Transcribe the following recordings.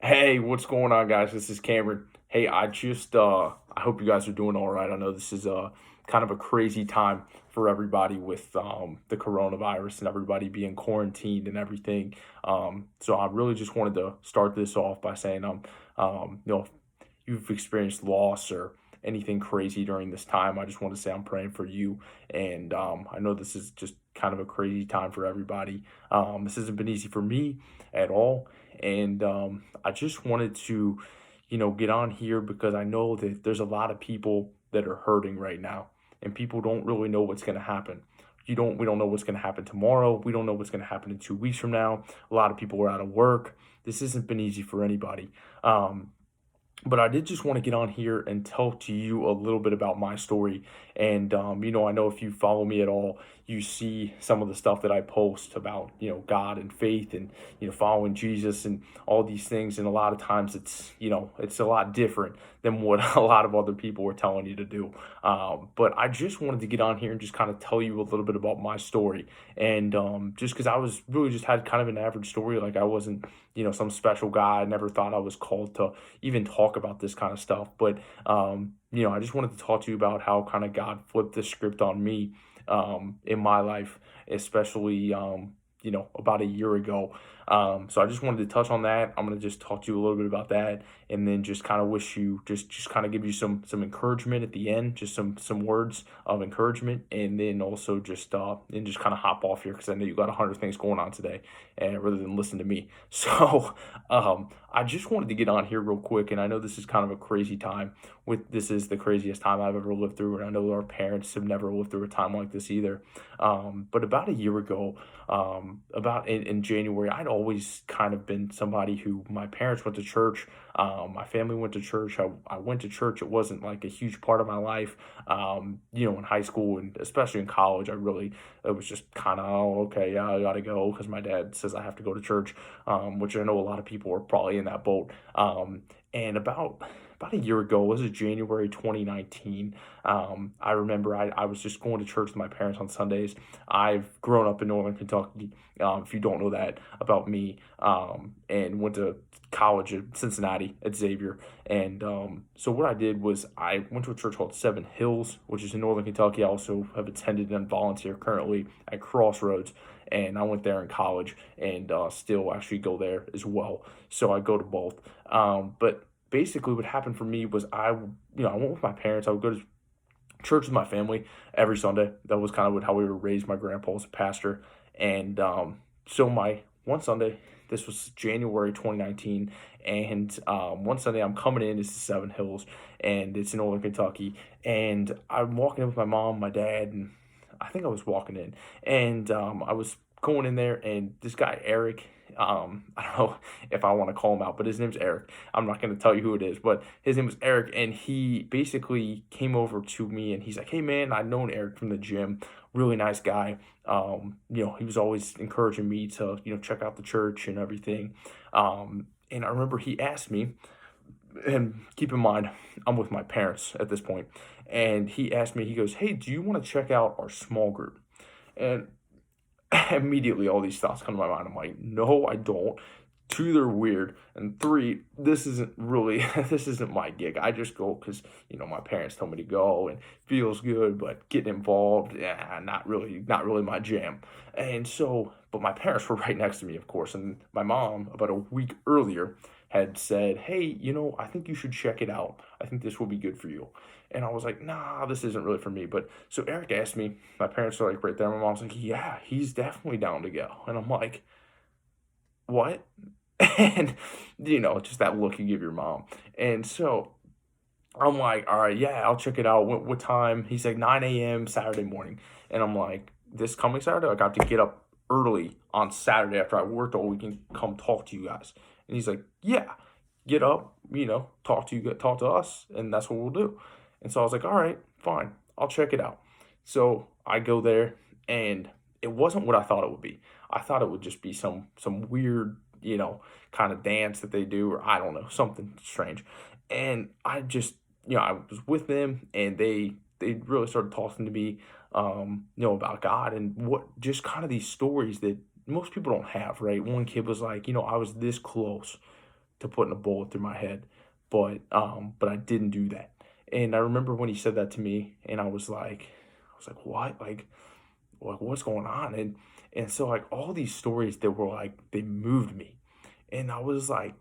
Hey, what's going on, guys? This is Cameron. Hey, I hope you guys are doing all right. I know this is kind of a crazy time for everybody with the coronavirus and everybody being quarantined and everything. So I really just wanted to start this off by saying if you've experienced loss or anything crazy during this time, I just want to say I'm praying for you. And I know this is just kind of a crazy time for everybody. This hasn't been easy for me at all. And I just wanted to, get on here because I know that there's a lot of people that are hurting right now, and people don't really know what's going to happen. We don't know what's going to happen tomorrow. We don't know what's going to happen in 2 weeks from now. A lot of people are out of work. This hasn't been easy for anybody. But I did just want to get on here and tell to you a little bit about my story. And, I know if you follow me at all, you see some of the stuff that I post about, God and faith and, following Jesus and all these things. And a lot of times it's a lot different than what a lot of other people are telling you to do. But I just wanted to get on here and just kind of tell you a little bit about my story. And just because I was really just had kind of an average story, like I wasn't, some special guy. I never thought I was called to even talk about this kind of stuff. But, I just wanted to talk to you about how kind of God flipped the script on me in my life, especially, about a year ago. So I just wanted to touch on that. I'm going to just talk to you a little bit about that and then just kind of wish you just kind of give you some encouragement at the end, just some words of encouragement, and then also just and just kind of hop off here because I know you got 100 things going on today and rather than listen to me. So I just wanted to get on here real quick, and I know this is kind of a crazy time. This is the craziest time I've ever lived through, and I know our parents have never lived through a time like this either. But about a year ago, about in January, I'd always kind of been somebody who my parents went to church. My family went to church. I went to church. It wasn't like a huge part of my life. In high school and especially in college, it was just kind of, oh, okay, yeah, I got to go because my dad says I have to go to church, which I know a lot of people are probably in that boat. And about a year ago, it was January 2019. I remember I was just going to church with my parents on Sundays. I've grown up in Northern Kentucky, if you don't know that about me, and went to college at Cincinnati at Xavier. And so what I did was I went to a church called Seven Hills, which is in Northern Kentucky. I also have attended and volunteer currently at Crossroads. And I went there in college and still actually go there as well. So I go to both. But basically what happened for me was I went with my parents. I would go to church with my family every Sunday. That was kind of how we were raised. My grandpa was a pastor. And so my one Sunday, this was January 2019, and one Sunday I'm coming in, it's the Seven Hills, and it's in Northern Kentucky, and I'm walking in with my mom, my dad, and I think I was walking in, and I was going in there, and this guy, Eric, I don't know if I want to call him out, but his name's Eric. I'm not going to tell you who it is, but his name was Eric, and he basically came over to me, and he's like, "Hey, man, I've known Eric from the gym, really nice guy. He was always encouraging me to, check out the church and everything. And I remember he asked me, and keep in mind, I'm with my parents at this point, and he asked me, he goes, "Hey, do you want to check out our small group?" And immediately all these thoughts come to my mind. I'm like, no, I don't. Two, they're weird. And three, this isn't really, this isn't my gig. I just go because, my parents told me to go and feels good, but getting involved, yeah, not really my jam. And so, but my parents were right next to me, of course. And my mom, about a week earlier, had said, "Hey, I think you should check it out. I think this will be good for you." And I was like, "Nah, this isn't really for me." But so Eric asked me, my parents are like right there. My mom's like, "Yeah, he's definitely down to go." And I'm like, "What?" And, just that look you give your mom. And so I'm like, "All right, yeah, I'll check it out. What time?" He's like, 9 a.m. Saturday morning. And I'm like, "This coming Saturday? I got to get up early on Saturday after I worked all week and come talk to you guys." And he's like, "Yeah, get up, talk to us, and that's what we'll do." And so I was like, "All right, fine, I'll check it out." So I go there, and it wasn't what I thought it would be. I thought it would just be some weird, kind of dance that they do, or I don't know, something strange. And I just, I was with them, and they really started talking to me, about God and what just kind of these stories that most people don't have, right? One kid was like, "I was this close to putting a bullet through my head, but I didn't do that. And I remember when he said that to me, and I was like, what? Like what's going on? And so like all these stories that were like they moved me, and I was like,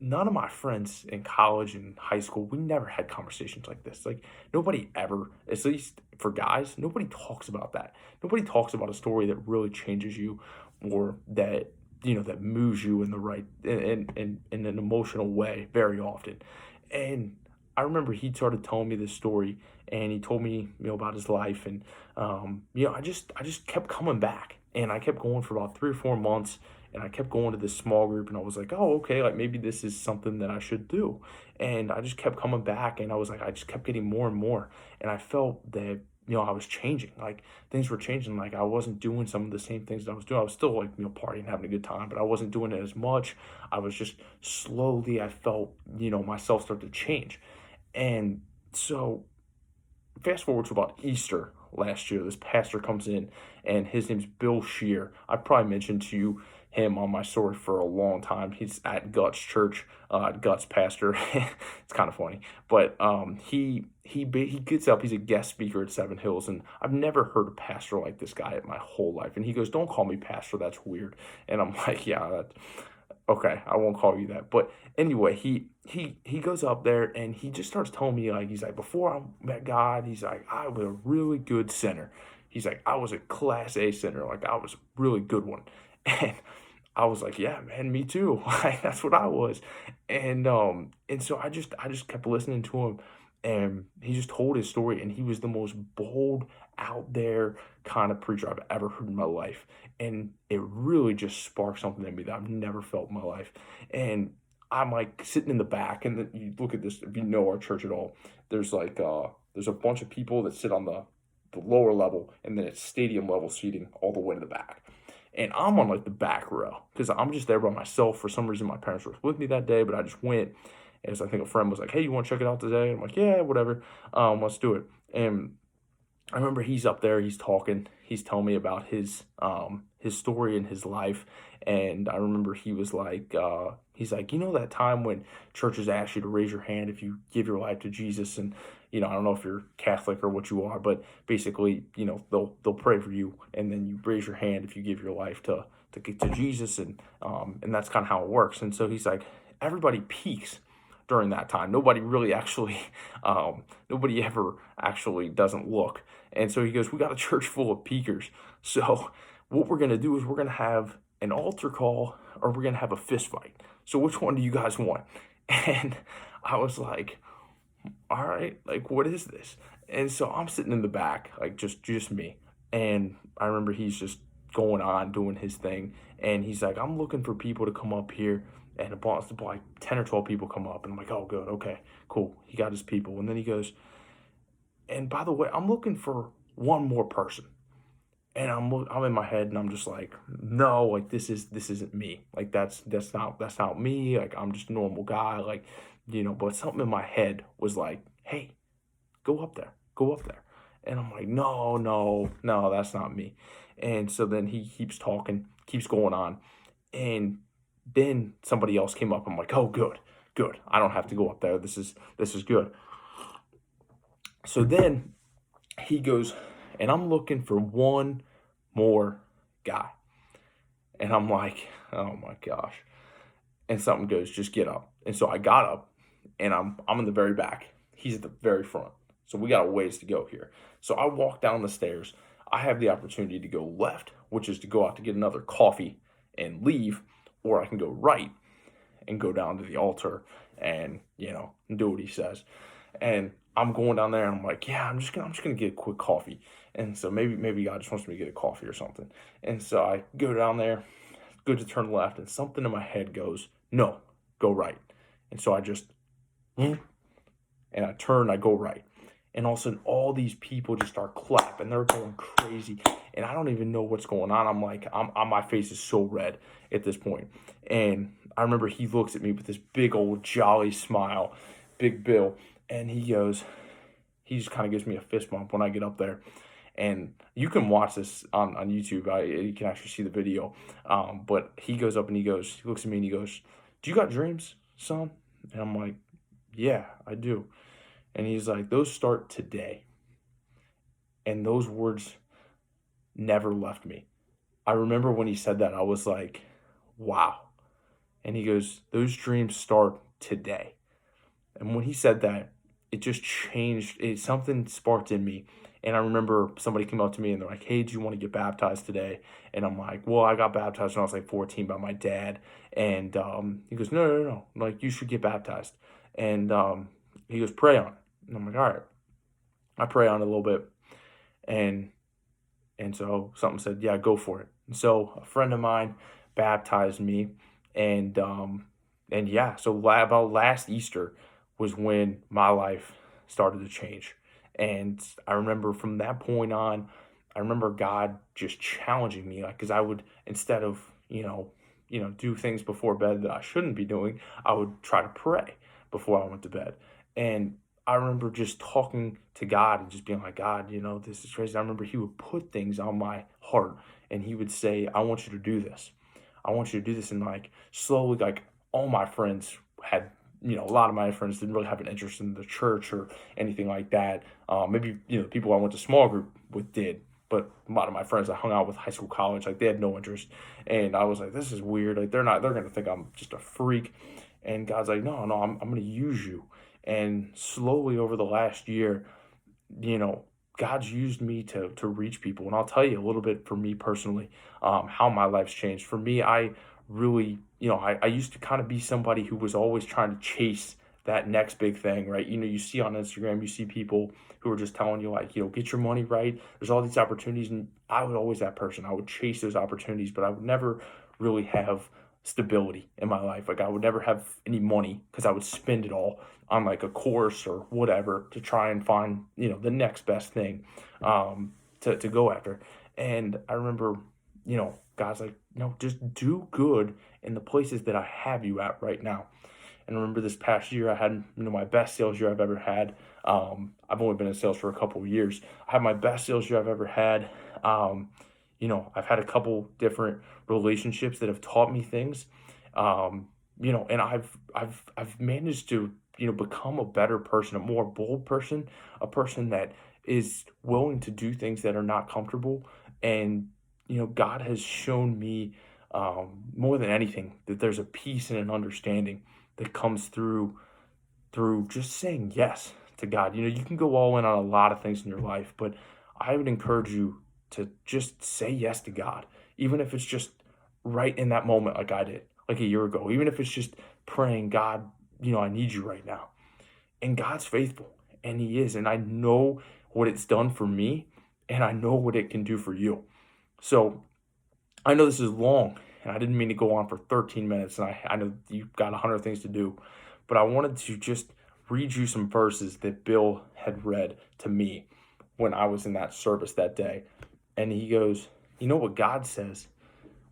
none of my friends in college and high school, we never had conversations like this. Like nobody ever, at least for guys, nobody talks about that. Nobody talks about a story that really changes you, or that that moves you in the right in an emotional way very often. And I remember he started telling me this story, and he told me about his life, and I just kept coming back, and I kept going for about 3 or 4 months, and I kept going to this small group, and I was like, oh, okay, like maybe this is something that I should do. And I just kept coming back, and I was like, I just kept getting more and more, and I felt that I was changing, like things were changing, like I wasn't doing some of the same things that I was doing. I was still like partying, having a good time, but I wasn't doing it as much. I was just slowly, I felt myself start to change. And so fast forward to about Easter last year, this pastor comes in, and his name's Bill Shear. I probably mentioned to you him on my story for a long time. He's at Guts Church, Guts pastor. It's kind of funny, but he gets up. He's a guest speaker at Seven Hills, and I've never heard a pastor like this guy in my whole life. And he goes, "Don't call me pastor. That's weird." And I'm like, "Yeah, okay, I won't call you that." But anyway, he goes up there, and he just starts telling me, like, he's like, before I met God, he's like, I was a really good sinner. He's like, I was a class A sinner, like I was a really good one. And I was like, yeah, man, me too. Like that's what I was. And so I just kept listening to him, and he just told his story, and he was the most bold, out there kind of preacher I've ever heard in my life. And it really just sparked something in me that I've never felt in my life. And I'm like sitting in the back, and then you look at this, if you know our church at all, there's a bunch of people that sit on the lower level, and then it's stadium level seating all the way to the back. And I'm on like the back row because I'm just there by myself. For some reason, my parents were with me that day, but I just went. As I think a friend was like, "Hey, you want to check it out today?" And I'm like, "Yeah, whatever. Let's do it." And I remember he's up there, he's talking, he's telling me about his story and his life. And I remember he's like, that time when churches ask you to raise your hand if you give your life to Jesus. And I don't know if you're Catholic or what you are, but basically, they'll pray for you, and then you raise your hand if you give your life to Jesus. And that's kind of how it works. And so he's like, everybody peaks during that time. Nobody really actually, nobody ever actually doesn't look. And so he goes, we got a church full of peakers. So what we're going to do is we're going to have an altar call, or we're going to have a fist fight. So which one do you guys want? And I was like, all right, like, what is this? And so I'm sitting in the back, like just me. And I remember he's just going on doing his thing. And he's like, I'm looking for people to come up here. And about like 10 or 12 people come up. And I'm like, oh, good. Okay, cool. He got his people. And then he goes, and by the way, I'm looking for one more person. And I'm in my head, and I'm just like, no, like this isn't me. Like that's not me. Like I'm just a normal guy. Like, but something in my head was like, hey, go up there, go up there. And I'm like, no, no, no, that's not me. And so then he keeps talking, keeps going on. And then somebody else came up. I'm like, oh, good, good. I don't have to go up there. This is good. So then he goes, and I'm looking for one more guy. And I'm like, oh my gosh. And something goes, just get up. And so I got up, and I'm in the very back. He's at the very front. So we got a ways to go here. So I walk down the stairs. I have the opportunity to go left, which is to go out to get another coffee and leave, or I can go right and go down to the altar and do what he says. And I'm going down there, and I'm like, yeah, I'm just gonna get a quick coffee. And so maybe God just wants me to get a coffee or something. And so I go down there, go to turn left, and something in my head goes, no, go right. And so I just and I turn, I go right. And all of a sudden, all these people just start clapping. They're going crazy. And I don't even know what's going on. I'm like, my face is so red at this point. And I remember he looks at me with this big old jolly smile, Big Bill. And he just kind of gives me a fist bump when I get up there. And you can watch this on YouTube. You can actually see the video. But he goes up, and he looks at me, and he goes, do you got dreams, son? And I'm like, yeah, I do. And he's like, those start today. And those words never left me. I remember when he said that, I was like, wow. And he goes, those dreams start today. And when he said that, it just changed. Something sparked in me. And I remember somebody came up to me and they're like, hey, do you want to get baptized today? And I'm like, well, I got baptized when I was like 14 by my dad. And he goes, no, no, no, no. Like, you should get baptized. And he goes, pray on it. And I'm like, all right. I pray on it a little bit. And so something said, yeah, go for it. And so a friend of mine baptized me. And yeah, so about last Easter was when my life started to change. And I remember from that point on, I remember God just challenging me, like, because I would, instead of, do things before bed that I shouldn't be doing, I would try to pray before I went to bed. And I remember just talking to God and just being like, God, this is crazy. I remember he would put things on my heart and he would say, I want you to do this. I want you to do this. And like slowly, like all my friends had, a lot of my friends didn't really have an interest in the church or anything like that. Maybe, people I went to small group with did, but a lot of my friends I hung out with high school, college, like they had no interest. And I was like, this is weird. Like they're going to think I'm just a freak. And God's like, no, I'm going to use you. And slowly over the last year, God's used me to reach people. And I'll tell you a little bit for me personally, how my life's changed. For me, I really, I used to kind of be somebody who was always trying to chase that next big thing, right? You see on Instagram, you see people who are just telling you like, get your money right. There's all these opportunities. And I was always that person. I would chase those opportunities, but I would never really have stability in my life. Like I would never have any money because I would spend it all on like a course or whatever to try and find, the next best thing to go after. And I remember, God's like, no, just do good in the places that I have you at right now. And I remember this past year, I had, my best sales year I've ever had. I've only been in sales for a couple of years. I had my best sales year I've ever had. I've had a couple different relationships that have taught me things. And I've managed to, become a better person, a more bold person, a person that is willing to do things that are not comfortable. And, God has shown me more than anything that there's a peace and an understanding that comes through just saying yes to God. You can go all in on a lot of things in your life, but I would encourage you to just say yes to God, even if it's just right in that moment, like I did, like a year ago, even if it's just praying, God, I need you right now. And God's faithful, and He is. And I know what it's done for me, and I know what it can do for you. So I know this is long, and I didn't mean to go on for 13 minutes, and I know you've got 100 things to do, but I wanted to just read you some verses that Bill had read to me when I was in that service that day. And he goes, you know what God says?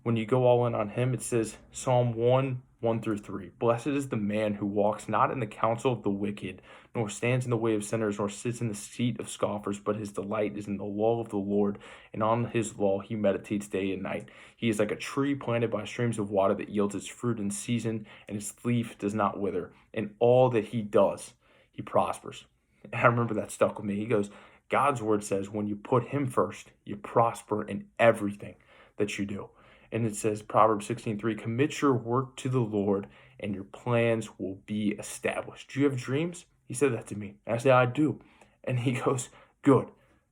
When you go all in on Him, it says, Psalm 1:1-3. Blessed is the man who walks not in the counsel of the wicked, nor stands in the way of sinners, nor sits in the seat of scoffers, but his delight is in the law of the Lord, and on his law he meditates day and night. He is like a tree planted by streams of water that yields its fruit in season, and its leaf does not wither. In all that he does, he prospers. And I remember that stuck with me. He goes, God's word says when you put Him first, you prosper in everything that you do. And it says, Proverbs 16:3, commit your work to the Lord and your plans will be established. Do you have dreams? He said that to me. And I said, I do. And he goes, good,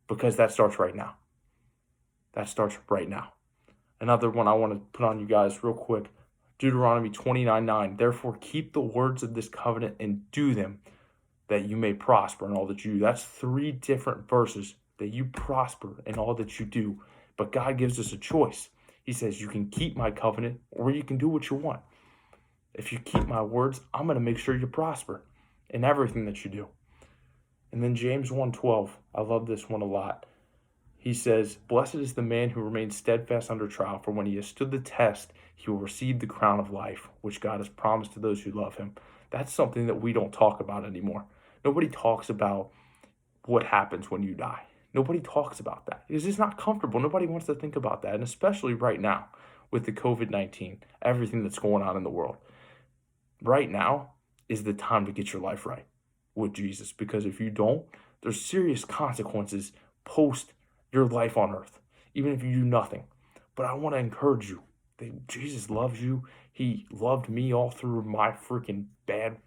because that starts right now. That starts right now. Another one I want to put on you guys real quick. Deuteronomy 29:9. Therefore, keep the words of this covenant and do them, that you may prosper in all that you do. That's 3 different verses that you prosper in all that you do. But God gives us a choice. He says, you can keep my covenant or you can do what you want. If you keep my words, I'm going to make sure you prosper in everything that you do. And then James 1:12. I love this one a lot. He says, blessed is the man who remains steadfast under trial, for when he has stood the test, he will receive the crown of life, which God has promised to those who love Him. That's something that we don't talk about anymore. Nobody talks about what happens when you die. Nobody talks about that because it's not comfortable. Nobody wants to think about that. And especially right now with the COVID-19, everything that's going on in the world. right now is the time to get your life right with Jesus, because if you don't, there's serious consequences post your life on earth, even if you do nothing. But I want to encourage you that Jesus loves you. He loved me all through my freaking bad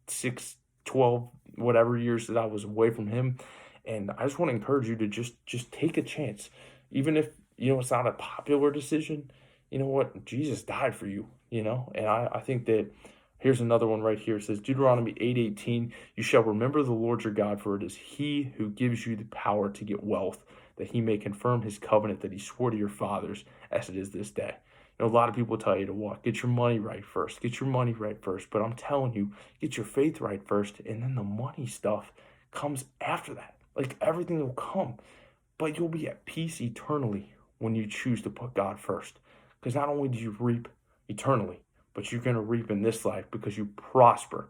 6, 12, whatever years that I was away from him. And I just want to encourage you to just take a chance. Even if, it's not a popular decision, you know what? Jesus died for you, And I think that here's another one right here. It says Deuteronomy 8:18, you shall remember the Lord your God, for it is he who gives you the power to get wealth, that he may confirm his covenant that he swore to your fathers as it is this day. A lot of people tell you to what? Get your money right first. Get your money right first. But I'm telling you, get your faith right first, and then the money stuff comes after that. Like everything will come. But you'll be at peace eternally when you choose to put God first. Because not only do you reap eternally, but you're going to reap in this life because you prosper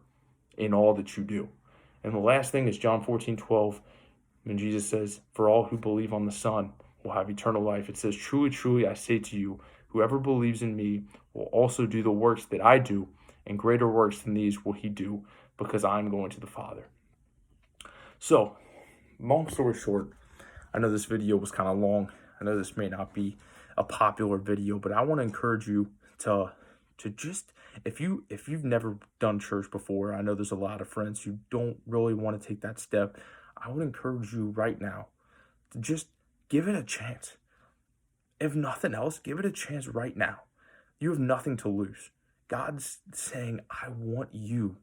in all that you do. And the last thing is John 14:12, when Jesus says, for all who believe on the Son will have eternal life. It says, truly, truly, I say to you, whoever believes in me will also do the works that I do, and greater works than these will he do, because I'm going to the Father. So, long story short, I know this video was kind of long. I know this may not be a popular video, but I want to encourage you to just, if you've never done church before, I know there's a lot of friends who don't really want to take that step. I would encourage you right now to just give it a chance. If nothing else, give it a chance right now. You have nothing to lose. God's saying, I want you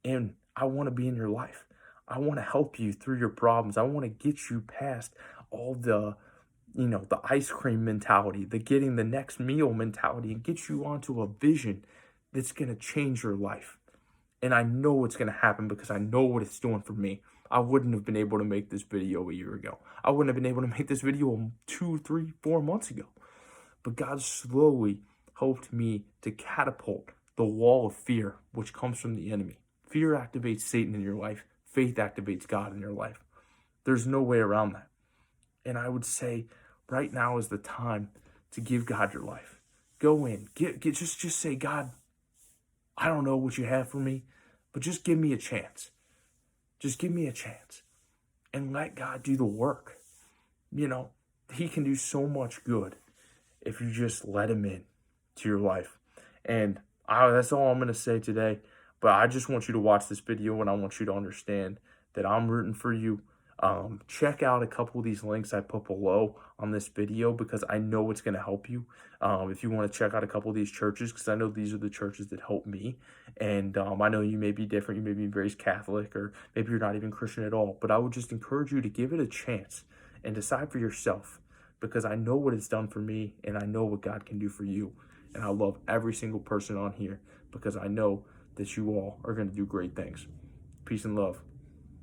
in. I want to be in your life. I want to help you through your problems. I want to get you past all the ice cream mentality, the getting the next meal mentality, and get you onto a vision that's going to change your life. And I know it's going to happen because I know what it's doing for me. I wouldn't have been able to make this video a year ago. I wouldn't have been able to make this video 2, 3, 4 months ago. But God slowly helped me to catapult the wall of fear, which comes from the enemy. Fear activates Satan in your life. Faith activates God in your life. There's no way around that. And I would say right now is the time to give God your life. Go in. Just say, God, I don't know what you have for me, but just give me a chance. Just give me a chance. And let God do the work. He can do so much good if you just let him in to your life. And that's all I'm going to say today. But I just want you to watch this video, and I want you to understand that I'm rooting for you. Check out a couple of these links I put below on this video, because I know it's going to help you. If you want to check out a couple of these churches, because I know these are the churches that help me. And I know you may be different. You may be raised Catholic, or maybe you're not even Christian at all. But I would just encourage you to give it a chance and decide for yourself, because I know what it's done for me, and I know what God can do for you. And I love every single person on here, because I know that you all are going to do great things. Peace and love.